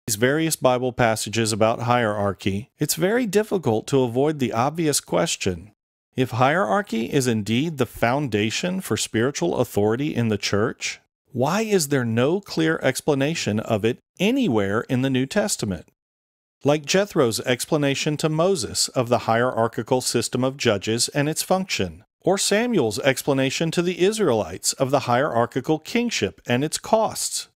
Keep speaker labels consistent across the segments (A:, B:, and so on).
A: these various Bible passages about hierarchy, it's very difficult to avoid the obvious question. If hierarchy is indeed the foundation for spiritual authority in the church, why is there no clear explanation of it anywhere in the New Testament? Like Jethro's explanation to Moses of the hierarchical system of judges and its function, or Samuel's explanation to the Israelites of the hierarchical kingship and its costs.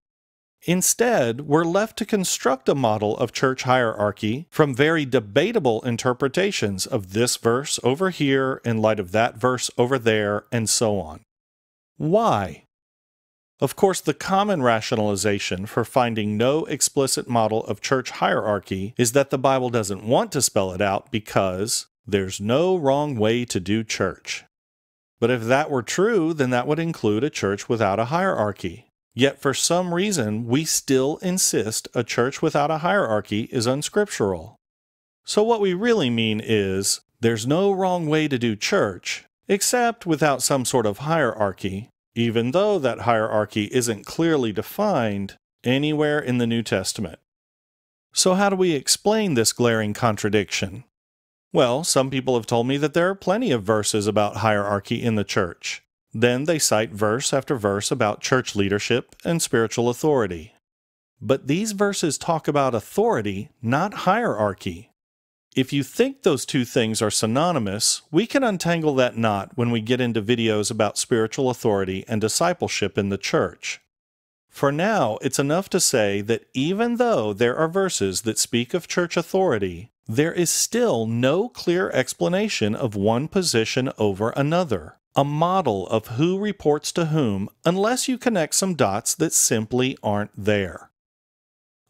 A: Instead, we're left to construct a model of church hierarchy from very debatable interpretations of this verse over here in light of that verse over there, and so on. Why? Of course, the common rationalization for finding no explicit model of church hierarchy is that the Bible doesn't want to spell it out because there's no wrong way to do church. But if that were true, then that would include a church without a hierarchy. Yet for some reason, we still insist a church without a hierarchy is unscriptural. So what we really mean is, there's no wrong way to do church, except without some sort of hierarchy, even though that hierarchy isn't clearly defined anywhere in the New Testament. So how do we explain this glaring contradiction? Well, some people have told me that there are plenty of verses about hierarchy in the church. Then they cite verse after verse about church leadership and spiritual authority. But these verses talk about authority, not hierarchy. If you think those two things are synonymous, we can untangle that knot when we get into videos about spiritual authority and discipleship in the church. For now, it's enough to say that even though there are verses that speak of church authority, there is still no clear explanation of one position over another, a model of who reports to whom, unless you connect some dots that simply aren't there.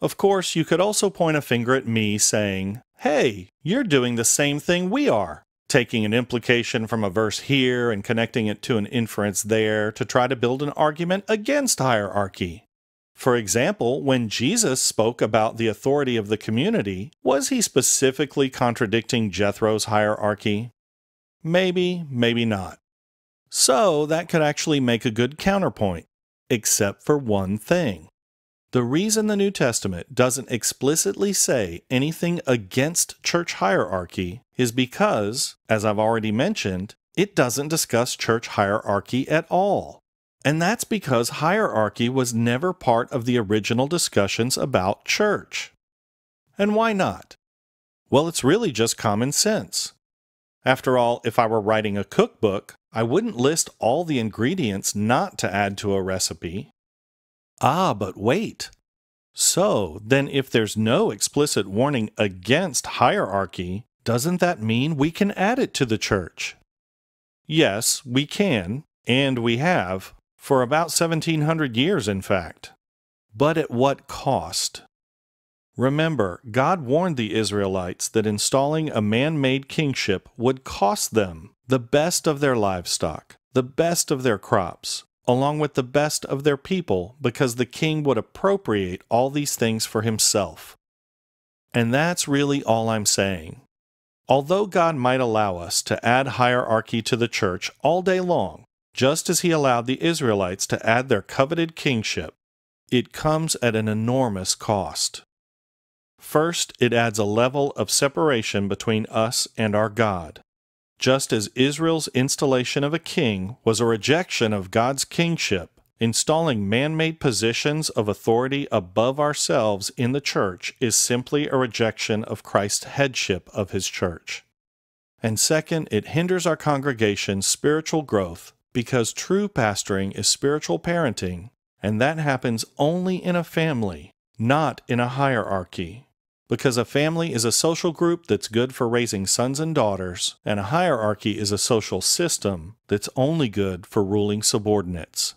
A: Of course, you could also point a finger at me saying, "Hey, you're doing the same thing we are," taking an implication from a verse here and connecting it to an inference there to try to build an argument against hierarchy. For example, when Jesus spoke about the authority of the community, was he specifically contradicting Jethro's hierarchy? Maybe, maybe not. So that could actually make a good counterpoint, except for one thing. The reason the New Testament doesn't explicitly say anything against church hierarchy is because, as I've already mentioned, it doesn't discuss church hierarchy at all. And that's because hierarchy was never part of the original discussions about church. And why not? Well, it's really just common sense. After all, if I were writing a cookbook, I wouldn't list all the ingredients not to add to a recipe. Ah, but wait. So, then if there's no explicit warning against hierarchy, doesn't that mean we can add it to the church? Yes, we can, and we have, for about 1700 years in fact. But at what cost? Remember, God warned the Israelites that installing a man-made kingship would cost them the best of their livestock, the best of their crops, along with the best of their people, because the king would appropriate all these things for himself. And that's really all I'm saying. Although God might allow us to add hierarchy to the church all day long, just as he allowed the Israelites to add their coveted kingship, it comes at an enormous cost. First, it adds a level of separation between us and our God. Just as Israel's installation of a king was a rejection of God's kingship, installing man-made positions of authority above ourselves in the church is simply a rejection of Christ's headship of his church. And second, it hinders our congregation's spiritual growth because true pastoring is spiritual parenting, and that happens only in a family, not in a hierarchy. Because a family is a social group that's good for raising sons and daughters, and a hierarchy is a social system that's only good for ruling subordinates.